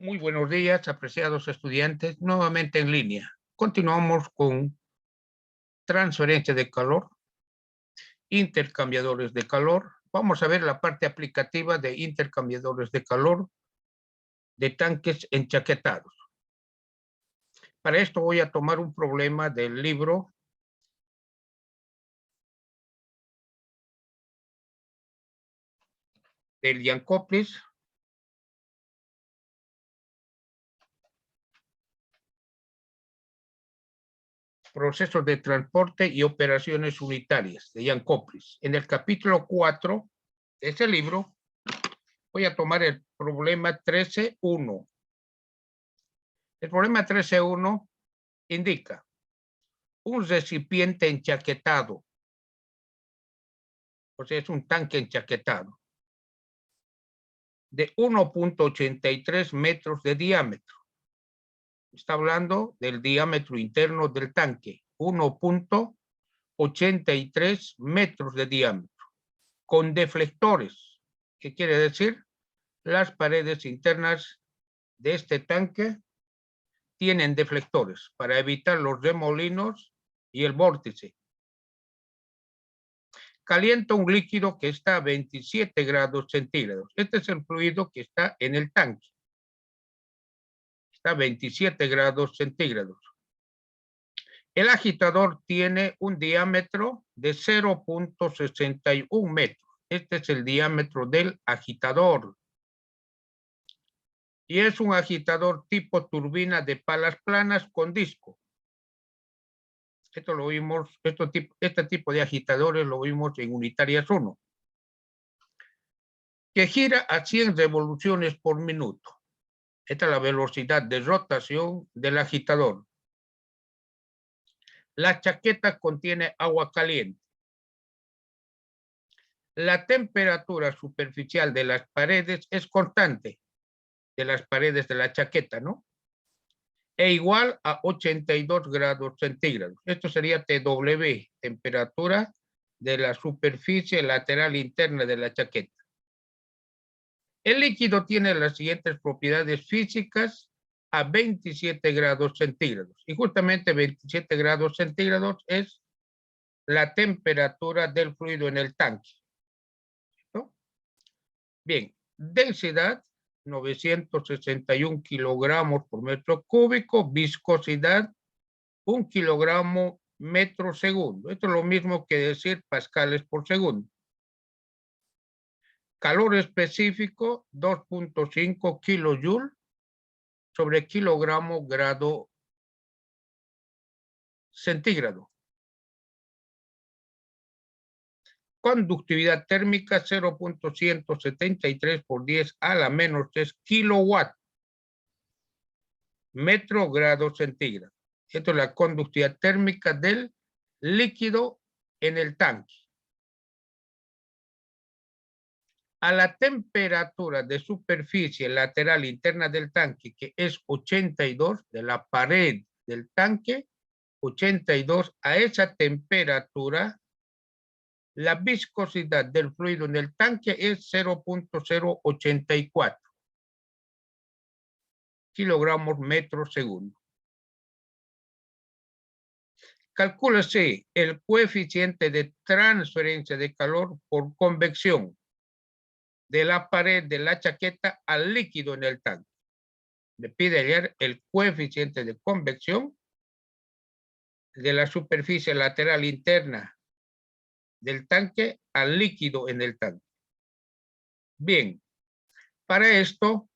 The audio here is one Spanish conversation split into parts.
Muy buenos días, apreciados estudiantes, nuevamente en línea. Continuamos con transferencia de calor, intercambiadores de calor. Vamos a ver la parte aplicativa de intercambiadores de calor de tanques enchaquetados. Para esto voy a tomar un problema del libro del Yancoplis, procesos de transporte y operaciones unitarias de Yancoplis. En el capítulo 4 de ese libro voy a tomar el problema 13.1. El problema 13.1 indica un recipiente enchaquetado, o sea, es un tanque enchaquetado, de 1.83 metros de diámetro. Está hablando del diámetro interno del tanque, 1.83 metros de diámetro, con deflectores. ¿Qué quiere decir? Las paredes internas de este tanque tienen deflectores para evitar los remolinos y el vórtice. Calienta un líquido que está a 27 grados centígrados. Este es el fluido que está en el tanque. Está a 27 grados centígrados. El agitador tiene un diámetro de 0.61 metros. Este es el diámetro del agitador. Y es un agitador tipo turbina de palas planas con disco. Esto lo vimos, este tipo de agitadores lo vimos en Unitarias 1. Que gira a 100 revoluciones por minuto. Esta es la velocidad de rotación del agitador. La chaqueta contiene agua caliente. La temperatura superficial de las paredes es constante, de las paredes de la chaqueta, ¿no? E igual a 82 grados centígrados. Esto sería TW, temperatura de la superficie lateral interna de la chaqueta. El líquido tiene las siguientes propiedades físicas a 27 grados centígrados. Y justamente 27 grados centígrados es la temperatura del fluido en el tanque, ¿no? Bien, densidad 961 kilogramos por metro cúbico, viscosidad 1 kilogramo metro segundo. Esto es lo mismo que decir pascales por segundo. Calor específico 2.5 kilojoule sobre kilogramo grado centígrado. Conductividad térmica 0.173 por 10 a la menos 3 kilowatt metro grado centígrado. Esto es la conductividad térmica del líquido en el tanque. A la temperatura de superficie lateral interna del tanque, que es 82, de la pared del tanque, 82, a esa temperatura, la viscosidad del fluido en el tanque es 0.084 kilogramos metro segundo. Calcúlese el coeficiente de transferencia de calor por convección de la pared de la chaqueta al líquido en el tanque. Le pide hallar el coeficiente de convección de la superficie lateral interna del tanque al líquido en el tanque. Bien, para esto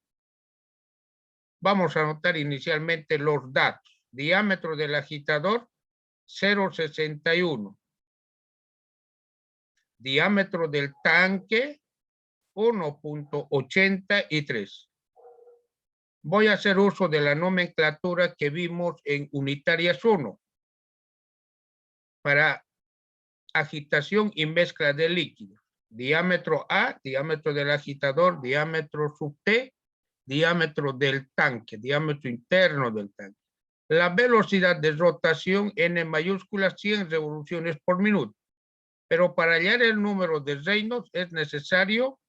vamos a anotar inicialmente los datos. Diámetro del agitador 0.61. Diámetro del tanque 1.83. Voy a hacer uso de la nomenclatura que vimos en Unitarias 1 para agitación y mezcla de líquidos. Diámetro A, diámetro del agitador, diámetro sub T, diámetro del tanque, diámetro interno del tanque. La velocidad de rotación N mayúscula 100 revoluciones por minuto. Pero para hallar el número de Reynolds es necesario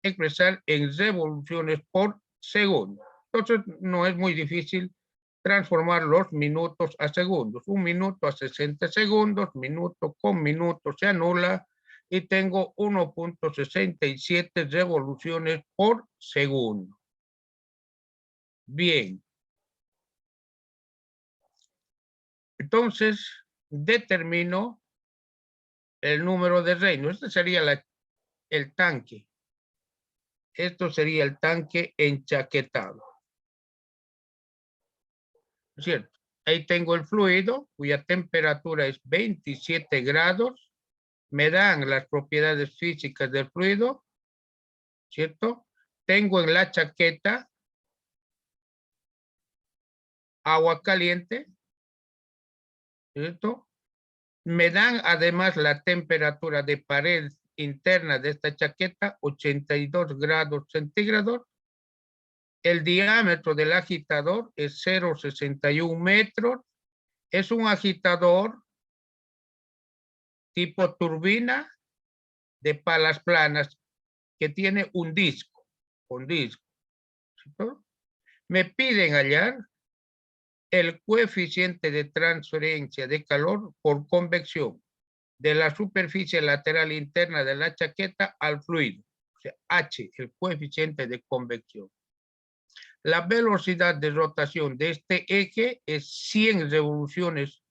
expresar en revoluciones por segundo. Entonces no es muy difícil transformar los minutos a segundos. 1 minuto a 60 segundos, minuto con minuto se anula y tengo 1.67 revoluciones por segundo. Bien. Entonces, determino el número de Reynolds. Este sería el tanque. Esto sería el tanque enchaquetado. ¿Cierto? Ahí tengo el fluido, cuya temperatura es 27 grados. Me dan las propiedades físicas del fluido, ¿cierto? Tengo en la chaqueta agua caliente, ¿cierto? Me dan además la temperatura de pared interna de esta chaqueta, 82 grados centígrados. El diámetro del agitador es 0,61 metros. Es un agitador tipo turbina de palas planas que tiene un disco. ¿Cierto? Me piden hallar el coeficiente de transferencia de calor por convección de la superficie lateral interna de la chaqueta al fluido. O sea, H, el coeficiente de convección. La velocidad de rotación de este eje es 100 revoluciones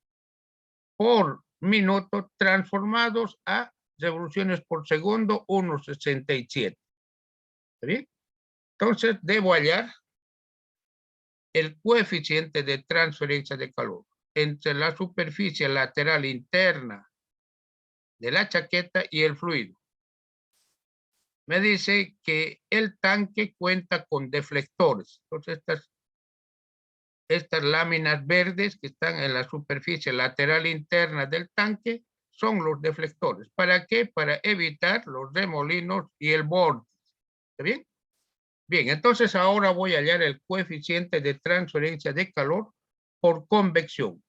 por minuto transformados a revoluciones por segundo, 1,67. ¿Está bien? Entonces, debo hallar el coeficiente de transferencia de calor entre la superficie lateral interna de la chaqueta y el fluido. Me dice que el tanque cuenta con deflectores. Entonces, estas láminas verdes que están en la superficie lateral interna del tanque son los deflectores. ¿Para qué? Para evitar los remolinos y el borde. ¿Está bien? Bien, entonces ahora voy a hallar el coeficiente de transferencia de calor por convección.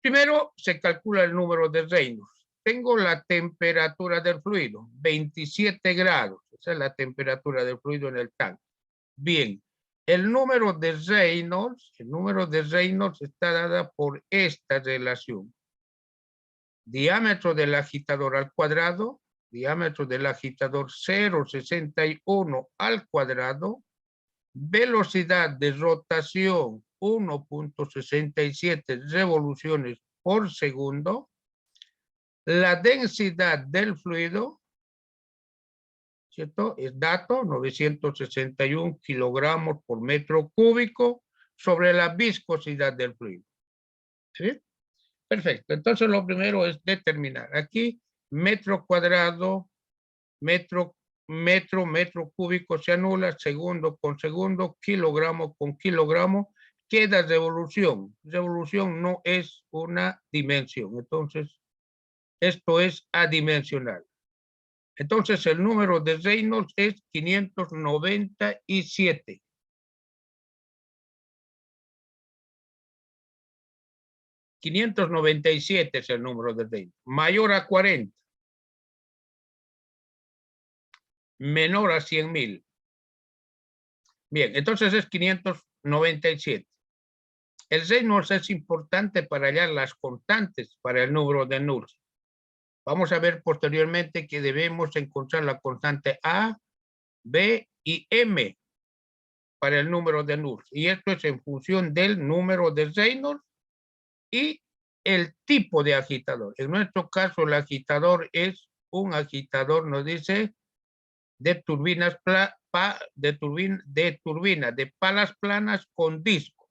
Primero se calcula el número de Reynolds. Tengo la temperatura del fluido, 27 grados. Esa es la temperatura del fluido en el tanque. Bien, el número de Reynolds está dada por esta relación. Diámetro del agitador al cuadrado, diámetro del agitador 0,61 al cuadrado, velocidad de rotación 1.67 revoluciones por segundo, la densidad del fluido, ¿cierto? Es dato, 961 kilogramos por metro cúbico sobre la viscosidad del fluido. ¿Sí? Perfecto. Entonces lo primero es determinar. Aquí metro cuadrado, metro cúbico se anula, segundo con segundo, kilogramo con kilogramo, queda revolución. Revolución no es una dimensión. Entonces, esto es adimensional. Entonces, el número de Reynolds es 597. $597 es el número de Reynolds. Mayor a 40. Menor a 100,000. Bien, entonces es 597. El Reynolds es importante para hallar las constantes para el número de Nulls. Vamos a ver posteriormente que debemos encontrar la constante A, B y M para el número de Nulls. Y esto es en función del número de Reynolds y el tipo de agitador. En nuestro caso, el agitador es un agitador, nos dice, de turbinas de palas planas con disco.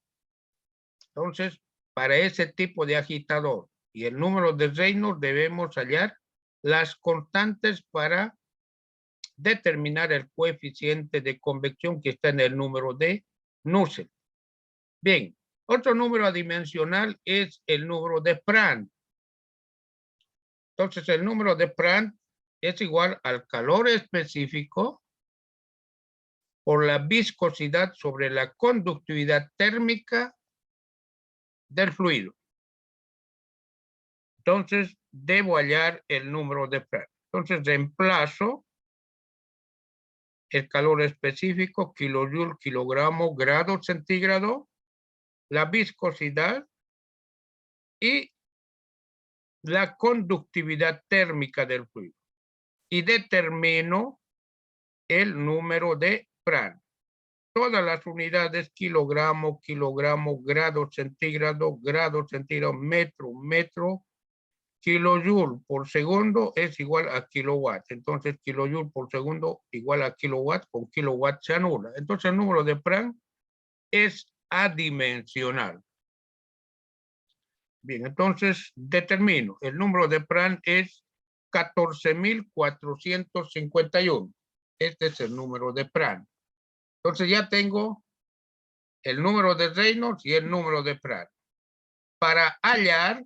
Entonces, para ese tipo de agitador y el número de Reynolds debemos hallar las constantes para determinar el coeficiente de convección que está en el número de Nusselt. Bien, otro número adimensional es el número de Prandtl. Entonces, el número de Prandtl es igual al calor específico por la viscosidad sobre la conductividad térmica del fluido. Entonces, debo hallar el número de Prandtl. Entonces, reemplazo el calor específico, kilojoule, kilogramo, grado centígrado, la viscosidad y la conductividad térmica del fluido. Y determino el número de Prandtl. Todas las unidades, kilogramo, grado centígrado, metro, kilojoule por segundo es igual a kilowatt. Entonces, kilojoule por segundo igual a kilowatt, con kilowatt se anula. Entonces, el número de Prandtl es adimensional. Bien, entonces determino. El número de Prandtl es 14.451. Este es el número de Prandtl. Entonces ya tengo el número de Reynolds y el número de Prandtl. Para hallar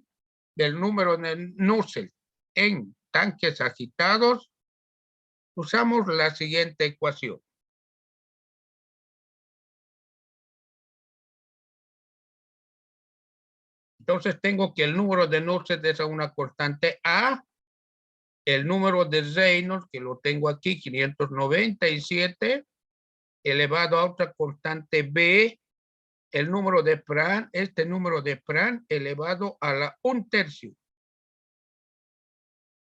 el número de Nusselt en tanques agitados, usamos la siguiente ecuación. Entonces tengo que el número de Nusselt es una constante A, el número de Reynolds, que lo tengo aquí, 597, elevado a otra constante B, el número de Prandtl, este número de Prandtl elevado a la 1/3.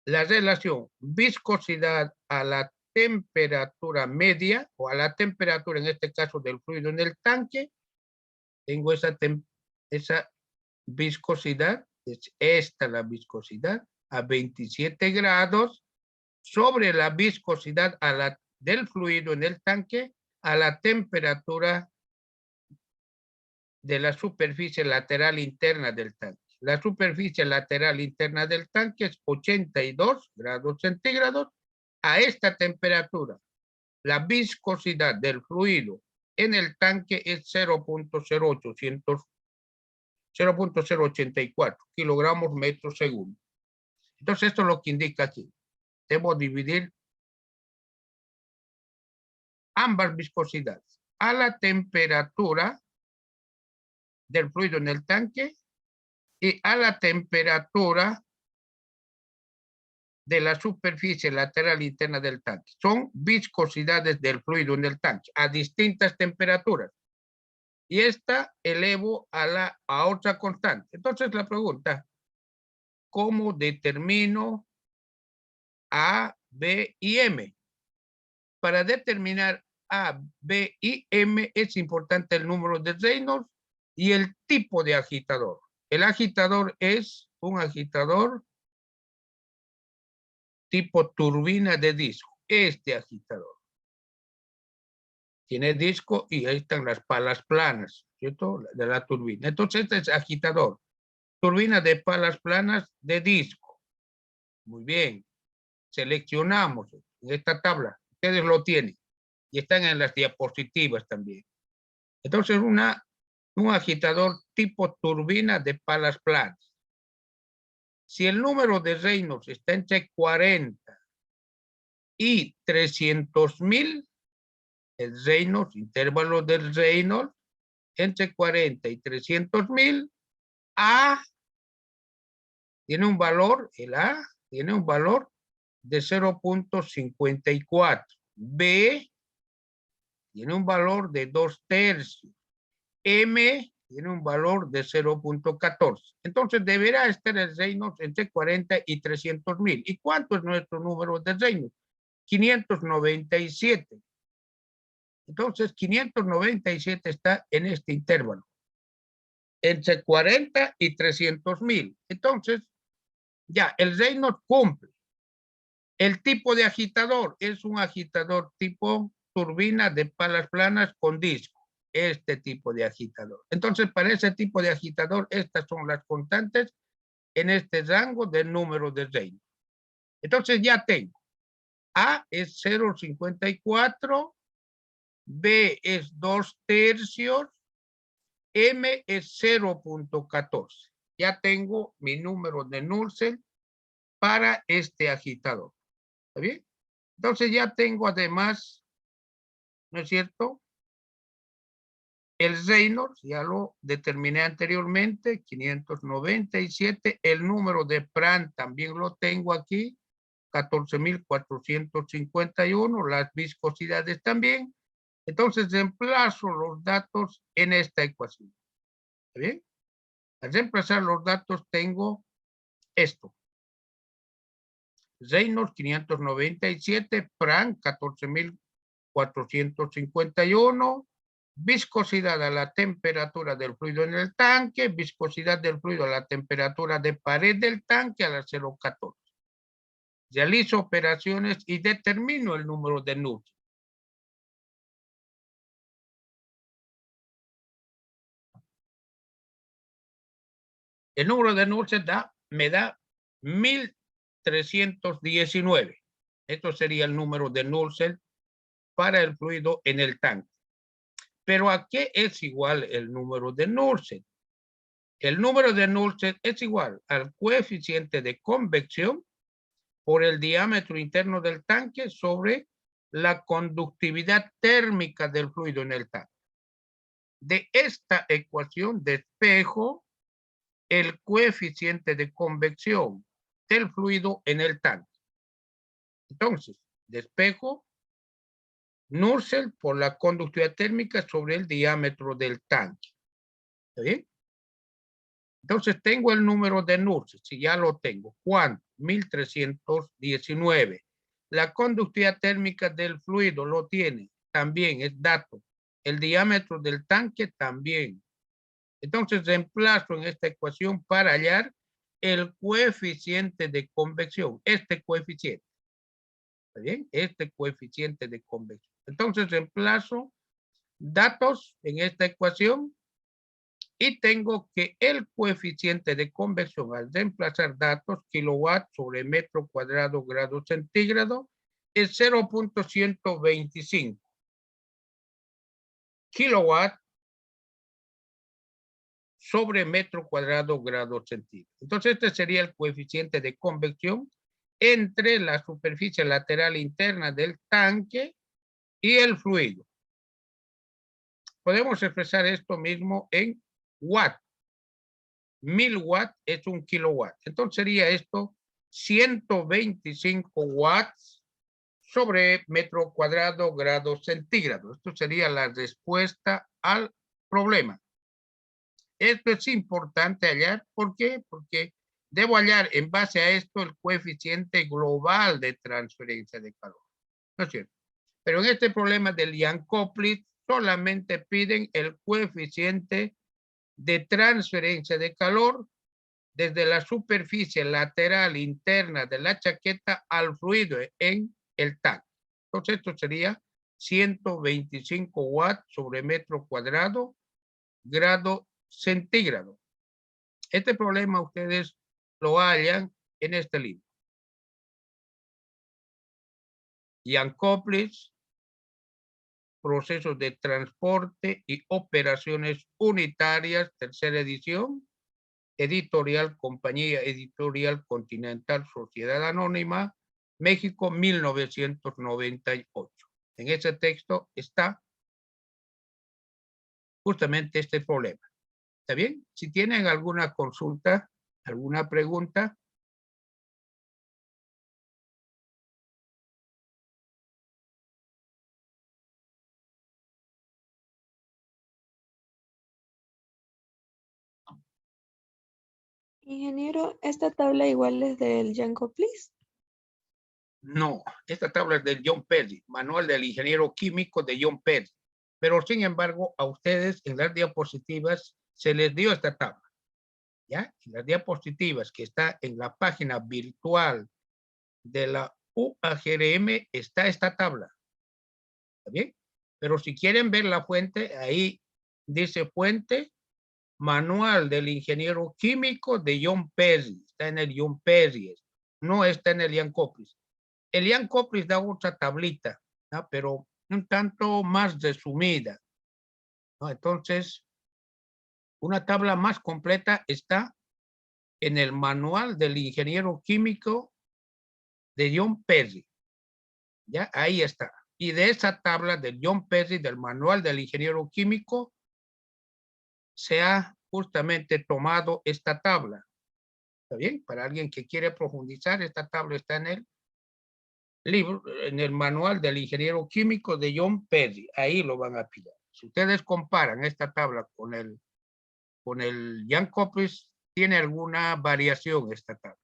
La relación viscosidad a la temperatura media, o a la temperatura, en este caso, del fluido en el tanque, tengo esa viscosidad, es esta la viscosidad, a 27 grados, sobre la viscosidad del fluido en el tanque a la temperatura de la superficie lateral interna del tanque. La superficie lateral interna del tanque es 82 grados centígrados. A esta temperatura, la viscosidad del fluido en el tanque es 0.084 kilogramos metro segundo. Entonces, esto es lo que indica aquí. Debo dividir ambas viscosidades a la temperatura del fluido en el tanque y a la temperatura de la superficie lateral interna del tanque. Son viscosidades del fluido en el tanque a distintas temperaturas. Y esta elevo a otra constante. Entonces la pregunta, ¿cómo determino A, B y M? Para determinar A, B y M es importante el número de Reynolds y el tipo de agitador. El agitador es un agitador tipo turbina de disco. Este agitador tiene disco y ahí están las palas planas, ¿cierto? De la turbina. Entonces este es agitador. Turbina de palas planas de disco. Muy bien. Seleccionamos en esta tabla. Ustedes lo tienen. Y están en las diapositivas también. Entonces un agitador tipo turbina de palas planas. Si el número de Reynolds está entre 40 y 300.000, el Reynolds, intervalo del Reynolds, entre 40 y 300.000, A tiene un valor, el A tiene un valor de 0.54. B tiene un valor de 2/3. M tiene un valor de 0.14. Entonces deberá estar el Reynolds entre 40 y 300.000. ¿Y cuánto es nuestro número de Reynolds? 597. Entonces 597 está en este intervalo, entre 40 y 300.000. Entonces ya el Reynolds cumple. El tipo de agitador es un agitador tipo turbina de palas planas con disco. Este tipo de agitador. Entonces, para ese tipo de agitador, estas son las constantes en este rango del número de Reynolds. Entonces, ya tengo. A es 0.54, B es 2/3, M es 0.14. Ya tengo mi número de Nusselt para este agitador. ¿Está bien? Entonces ya tengo además, ¿no es cierto?, el Reynolds, ya lo determiné anteriormente, 597. El número de Prandtl también lo tengo aquí, 14.451, las viscosidades también. Entonces reemplazo los datos en esta ecuación. ¿Está bien? Al reemplazar los datos tengo esto. Reynolds 597, Frank 14.451, viscosidad a la temperatura del fluido en el tanque, viscosidad del fluido a la temperatura de pared del tanque a la 0,14. Realizo operaciones y determino el número de Knudsen. El número de Knudsen me da 1319. Esto sería el número de Knudsen para el fluido en el tanque. Pero ¿a qué es igual el número de Knudsen? El número de Knudsen es igual al coeficiente de convección por el diámetro interno del tanque sobre la conductividad térmica del fluido en el tanque. De esta ecuación despejo el coeficiente de convección del fluido en el tanque. Entonces, despejo Knudsen por la conductividad térmica sobre el diámetro del tanque. ¿Está bien? Entonces tengo el número de Knudsen, si ya lo tengo. ¿Cuánto? 1319. La conductividad térmica del fluido lo tiene. También es dato. El diámetro del tanque también. Entonces reemplazo en esta ecuación para hallar el coeficiente de convección. Este coeficiente. ¿Está bien? Este coeficiente de convección. Entonces reemplazo datos en esta ecuación y tengo que el coeficiente de convección al reemplazar datos kilowatt sobre metro cuadrado grado centígrado es 0.125 kilowatt sobre metro cuadrado grado centígrado. Entonces este sería el coeficiente de convección entre la superficie lateral interna del tanque y el fluido. Podemos expresar esto mismo en watt. 1000 watts es un kilowatt. Entonces sería esto 125 watts sobre metro cuadrado grado centígrado. Esto sería la respuesta al problema. Esto es importante hallar. ¿Por qué? Porque debo hallar en base a esto el coeficiente global de transferencia de calor. ¿No es cierto? Pero en este problema del Jankowitz solamente piden el coeficiente de transferencia de calor desde la superficie lateral interna de la chaqueta al fluido en el tanque. Entonces esto sería 125 watts sobre metro cuadrado grado centígrado. Este problema ustedes lo hallan en este libro. Jankowitz, procesos de transporte y operaciones unitarias, tercera edición, editorial, Compañía Editorial Continental, Sociedad Anónima, México, 1998. En ese texto está justamente este problema. ¿Está bien? Si tienen alguna consulta, alguna pregunta. Ingeniero, ¿esta tabla igual es del Jankowitz? No, esta tabla es del John Perry, manual del ingeniero químico de John Perry. Pero sin embargo, a ustedes en las diapositivas se les dio esta tabla. ¿Ya? En las diapositivas que está en la página virtual de la UAGRM está esta tabla. ¿Está bien? Pero si quieren ver la fuente, ahí dice fuente, manual del ingeniero químico de John Perry. Está en el John Perry. No está en el Jankowitz. El Jankowitz da otra tablita, ¿no? Pero un tanto más resumida, ¿no? Entonces, una tabla más completa está en el manual del ingeniero químico de John Perry. Ya, ahí está. Y de esa tabla de John Perry, del manual del ingeniero químico, se ha justamente tomado esta tabla. ¿Está bien? Para alguien que quiere profundizar, esta tabla está en el libro, en el manual del ingeniero químico de John Perry. Ahí lo van a pillar. Si ustedes comparan esta tabla con el Jacobs, tiene alguna variación esta tabla.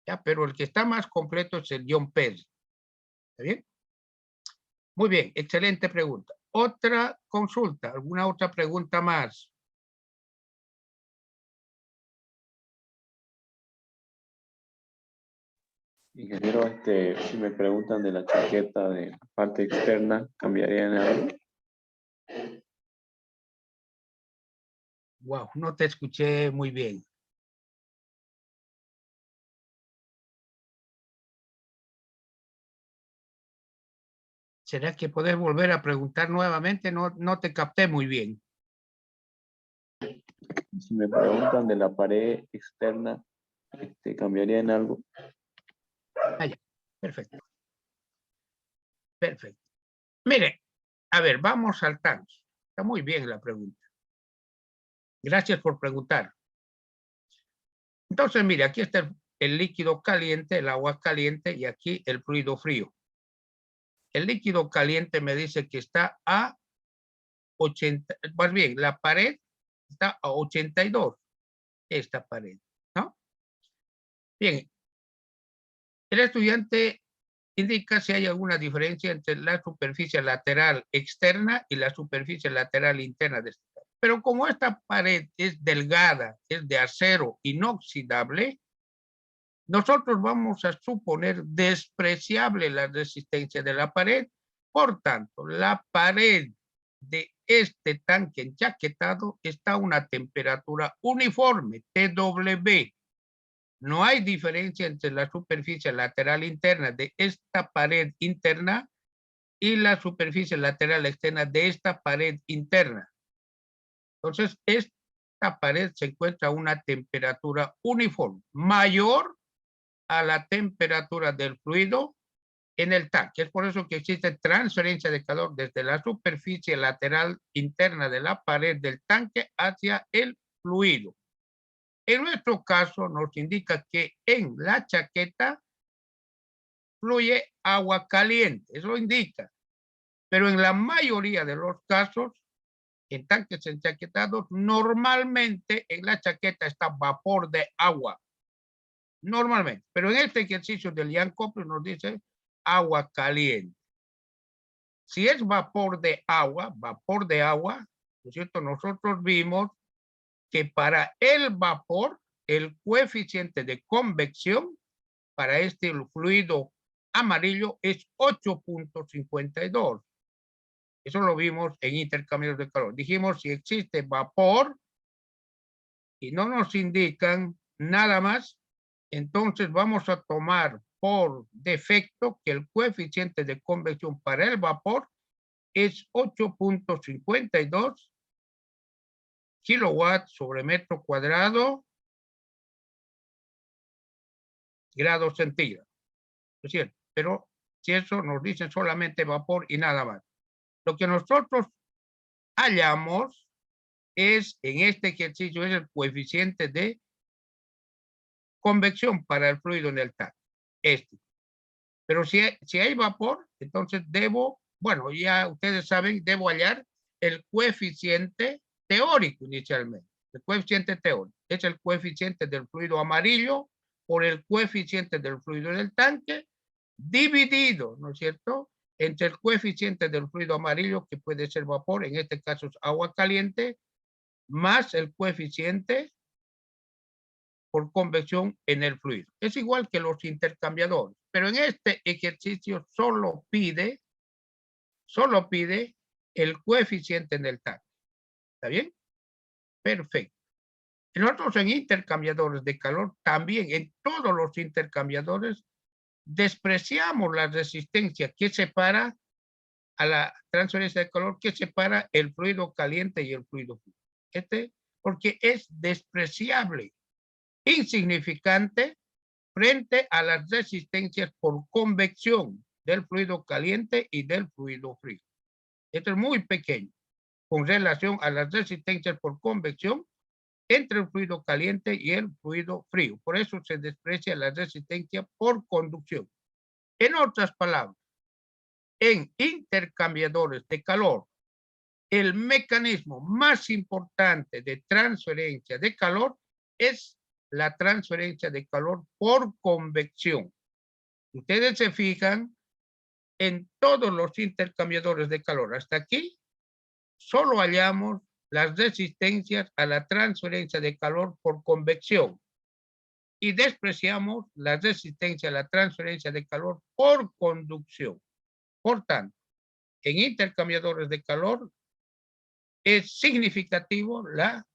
¿Ya? Pero el que está más completo es el John Perry. ¿Está bien? Muy bien, excelente pregunta. Otra consulta, ¿alguna otra pregunta más? Ingeniero, si me preguntan de la chaqueta de la parte externa, ¿cambiaría en algo? Wow, no te escuché muy bien. ¿Será que podés volver a preguntar nuevamente? No te capté muy bien. Si me preguntan de la pared externa, ¿cambiaría en algo? Ah, ya. Perfecto. Perfecto. Mire, a ver, vamos saltando. Está muy bien la pregunta. Gracias por preguntar. Entonces, mire, aquí está el líquido caliente, el agua caliente, y aquí el fluido frío. El líquido caliente me dice que está a 80, más bien, la pared está a 82, esta pared, ¿no? Bien, el estudiante indica si hay alguna diferencia entre la superficie lateral externa y la superficie lateral interna de esta pared. Pero como esta pared es delgada, es de acero inoxidable, nosotros vamos a suponer despreciable la resistencia de la pared. Por tanto, la pared de este tanque enchaquetado está a una temperatura uniforme, TW. No hay diferencia entre la superficie lateral interna de esta pared interna y la superficie lateral externa de esta pared interna. Entonces, esta pared se encuentra a una temperatura uniforme, mayor a la temperatura del fluido en el tanque. Es por eso que existe transferencia de calor desde la superficie lateral interna de la pared del tanque hacia el fluido. En nuestro caso nos indica que en la chaqueta fluye agua caliente, eso indica. Pero en la mayoría de los casos, en tanques enchaquetados, normalmente en la chaqueta está vapor de agua. Normalmente. Pero en este ejercicio del Jan Copley nos dice agua caliente. Si es vapor de agua, ¿no es cierto? Nosotros vimos que para el vapor, el coeficiente de convección para este fluido amarillo es 8.52. Eso lo vimos en intercambios de calor. Dijimos si existe vapor y no nos indican nada más, entonces vamos a tomar por defecto que el coeficiente de convección para el vapor es 8.52 kilowatts sobre metro cuadrado grados centígrados. Es cierto, pero si eso nos dicen solamente vapor y nada más. Lo que nosotros hallamos es, en este ejercicio, es el coeficiente de convección para el fluido en el tanque. Pero si hay vapor, entonces debo, bueno, ya ustedes saben, debo hallar el coeficiente teórico inicialmente. El coeficiente teórico es el coeficiente del fluido amarillo por el coeficiente del fluido del tanque dividido, ¿no es cierto?, entre el coeficiente del fluido amarillo, que puede ser vapor, en este caso es agua caliente, más el coeficiente por convección en el fluido. Es igual que los intercambiadores, pero en este ejercicio solo pide el coeficiente en el tanque. ¿Está bien? Perfecto. Nosotros en intercambiadores de calor, también en todos los intercambiadores, despreciamos la resistencia que separa a la transferencia de calor, que separa el fluido caliente y el fluido frío. Porque es despreciable, insignificante frente a las resistencias por convección del fluido caliente y del fluido frío. Esto es muy pequeño con relación a las resistencias por convección entre el fluido caliente y el fluido frío. Por eso se desprecia la resistencia por conducción. En otras palabras, en intercambiadores de calor, el mecanismo más importante de transferencia de calor es la transferencia de calor por convección. Ustedes se fijan en todos los intercambiadores de calor. Hasta aquí solo hallamos las resistencias a la transferencia de calor por convección y despreciamos la resistencia a la transferencia de calor por conducción. Por tanto, en intercambiadores de calor es significativo la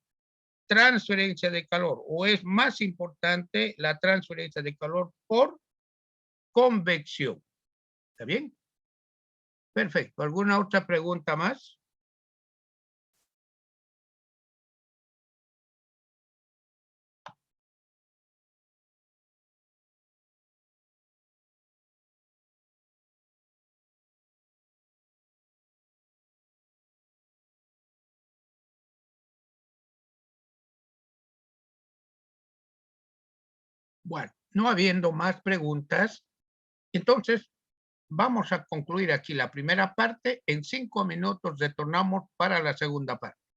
transferencia de calor o es más importante la transferencia de calor por convección. ¿Está bien? Perfecto. ¿Alguna otra pregunta más? Bueno, no habiendo más preguntas, entonces vamos a concluir aquí la primera parte. En 5 minutos retornamos para la segunda parte.